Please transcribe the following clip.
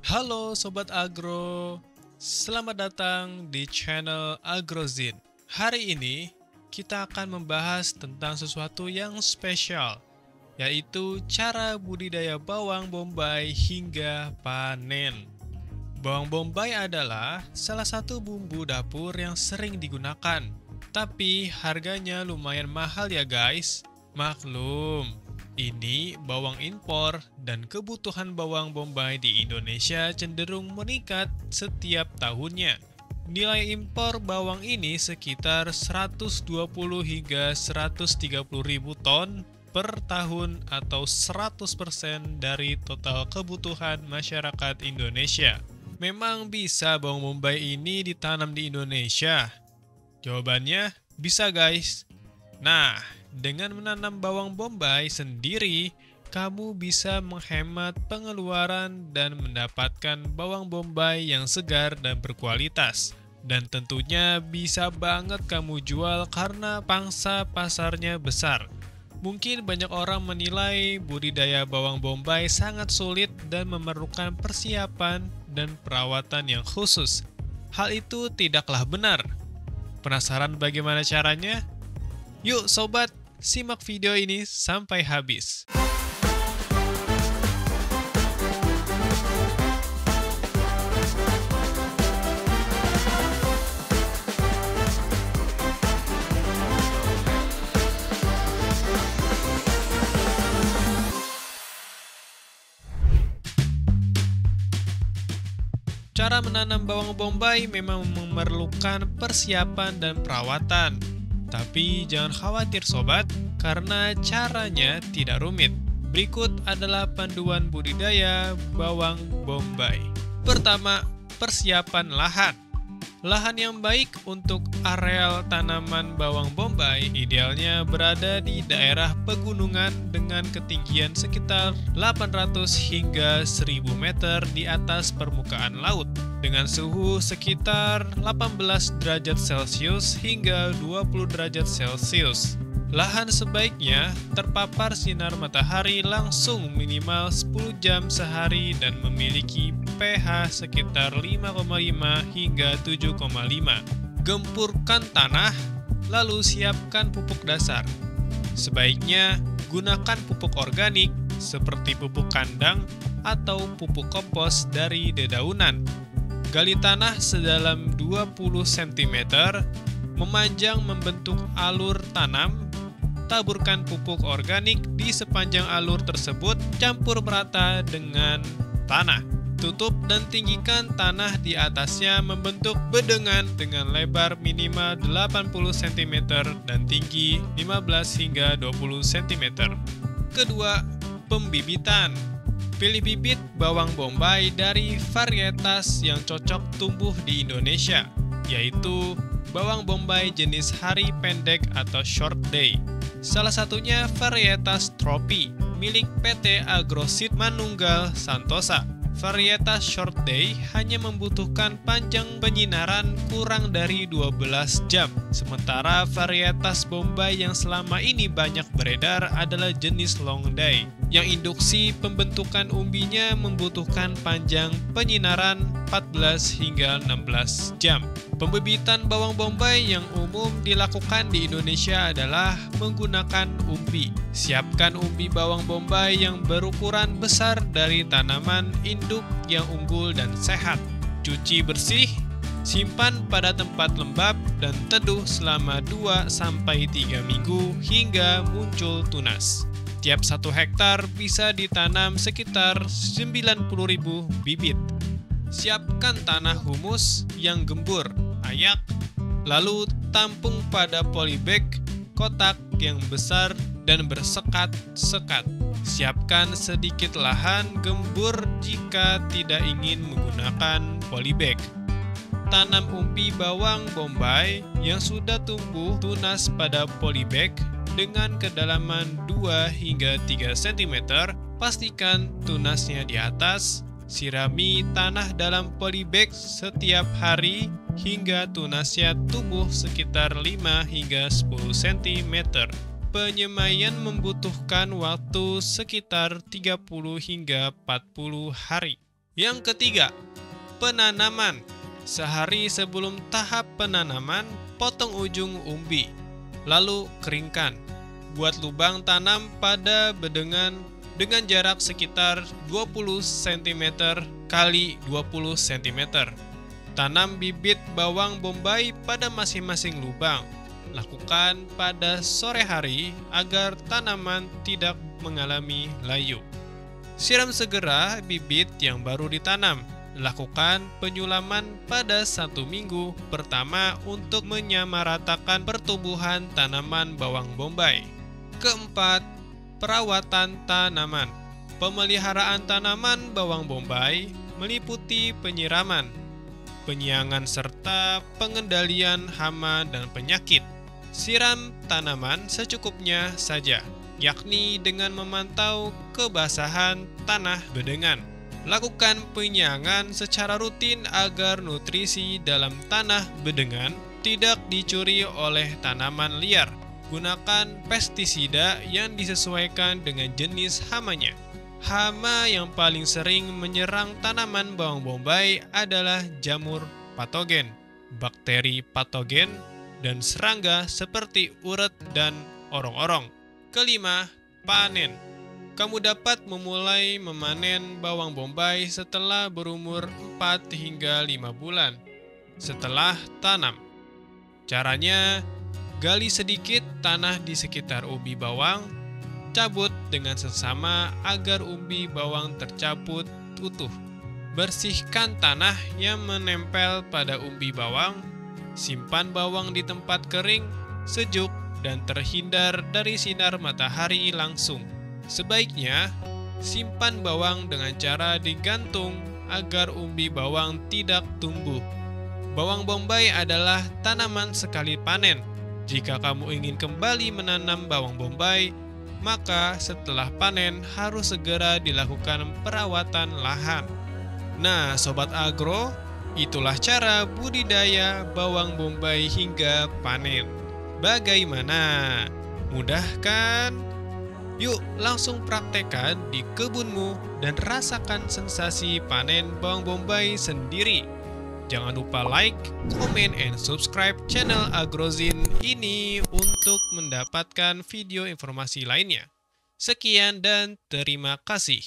Halo Sobat Agro, selamat datang di channel AgroZin. Hari ini kita akan membahas tentang sesuatu yang spesial, yaitu cara budidaya bawang bombay hingga panen. Bawang bombay adalah salah satu bumbu dapur yang sering digunakan, tapi harganya lumayan mahal ya guys. Maklum, ini bawang impor dan kebutuhan bawang bombay di Indonesia cenderung meningkat setiap tahunnya. Nilai impor bawang ini sekitar 120 hingga 130 ribu ton per tahun atau 100% dari total kebutuhan masyarakat Indonesia. Memang bisa bawang bombay ini ditanam di Indonesia? Jawabannya bisa guys. Nah, dengan menanam bawang bombay sendiri, kamu bisa menghemat pengeluaran dan mendapatkan bawang bombay yang segar dan berkualitas. Dan tentunya bisa banget kamu jual karena pangsa pasarnya besar. Mungkin banyak orang menilai budidaya bawang bombay sangat sulit dan memerlukan persiapan dan perawatan yang khusus. Hal itu tidaklah benar. Penasaran bagaimana caranya? Yuk sobat, simak video ini sampai habis. Cara menanam bawang bombay memang memerlukan persiapan dan perawatan. Tapi jangan khawatir sobat, karena caranya tidak rumit. Berikut adalah panduan budidaya bawang bombay. Pertama, persiapan lahan. Lahan yang baik untuk areal tanaman bawang bombay idealnya berada di daerah pegunungan dengan ketinggian sekitar 800 hingga 1000 meter di atas permukaan laut dengan suhu sekitar 18 derajat Celcius hingga 20 derajat Celcius. Lahan sebaiknya terpapar sinar matahari langsung minimal 10 jam sehari dan memiliki pH sekitar 5,5 hingga 7,5. Gempurkan tanah, lalu siapkan pupuk dasar. Sebaiknya gunakan pupuk organik seperti pupuk kandang atau pupuk kompos dari dedaunan. Gali tanah sedalam 20 cm, memanjang membentuk alur tanam. Taburkan pupuk organik di sepanjang alur tersebut, campur merata dengan tanah. Tutup dan tinggikan tanah di atasnya membentuk bedengan dengan lebar minimal 80 cm dan tinggi 15 hingga 20 cm. Kedua, pembibitan. Pilih bibit bawang bombay dari varietas yang cocok tumbuh di Indonesia, yaitu bawang bombay jenis hari pendek atau short day. Salah satunya varietas Tropi milik PT Agroseed Manunggal Santosa. Varietas short day hanya membutuhkan panjang penyinaran kurang dari 12 jam. Sementara varietas bombay yang selama ini banyak beredar adalah jenis long day, yang induksi pembentukan umbinya membutuhkan panjang penyinaran 14 hingga 16 jam. Pembibitan bawang bombay yang umum dilakukan di Indonesia adalah menggunakan umbi. Siapkan umbi bawang bombay yang berukuran besar dari tanaman induk yang unggul dan sehat. Cuci bersih, simpan pada tempat lembab dan teduh selama 2-3 minggu hingga muncul tunas. Tiap 1 hektar bisa ditanam sekitar 90.000 bibit. Siapkan tanah humus yang gembur, ayak, lalu tampung pada polybag kotak yang besar dan bersekat-sekat. Siapkan sedikit lahan gembur jika tidak ingin menggunakan polybag. Tanam umbi bawang bombay yang sudah tumbuh tunas pada polybag dengan kedalaman 2 hingga 3 cm. Pastikan tunasnya di atas. Sirami tanah dalam polybag setiap hari hingga tunasnya tumbuh sekitar 5 hingga 10 cm. Penyemaian membutuhkan waktu sekitar 30 hingga 40 hari. Yang ketiga, penanaman. Sehari sebelum tahap penanaman, potong ujung umbi, lalu keringkan. Buat lubang tanam pada bedengan dengan jarak sekitar 20 cm kali 20 cm. Tanam bibit bawang bombay pada masing-masing lubang. Lakukan pada sore hari agar tanaman tidak mengalami layu. Siram segera bibit yang baru ditanam. Lakukan penyulaman pada 1 minggu pertama untuk menyamaratakan pertumbuhan tanaman bawang bombay. Keempat, perawatan tanaman. Pemeliharaan tanaman bawang bombay meliputi penyiraman, penyiangan serta pengendalian hama dan penyakit. Siram tanaman secukupnya saja, yakni dengan memantau kebasahan tanah bedengan. Lakukan penyiangan secara rutin agar nutrisi dalam tanah bedengan tidak dicuri oleh tanaman liar. Gunakan pestisida yang disesuaikan dengan jenis hamanya. Hama yang paling sering menyerang tanaman bawang bombay adalah jamur patogen, bakteri patogen, dan serangga seperti uret dan orong-orong. Kelima, panen. Kamu dapat memulai memanen bawang bombay setelah berumur 4 hingga 5 bulan setelah tanam. Caranya, gali sedikit tanah di sekitar umbi bawang, cabut dengan seksama agar umbi bawang tercabut utuh. Bersihkan tanah yang menempel pada umbi bawang, simpan bawang di tempat kering, sejuk, dan terhindar dari sinar matahari langsung. Sebaiknya, simpan bawang dengan cara digantung agar umbi bawang tidak tumbuh. Bawang bombay adalah tanaman sekali panen. Jika kamu ingin kembali menanam bawang bombay, maka setelah panen harus segera dilakukan perawatan lahan. Nah, Sobat Agro, itulah cara budidaya bawang bombay hingga panen. Bagaimana? Mudah kan? Yuk langsung praktekkan di kebunmu dan rasakan sensasi panen bawang bombay sendiri. Jangan lupa like, comment, and subscribe channel Agrozin ini untuk mendapatkan video informasi lainnya. Sekian dan terima kasih.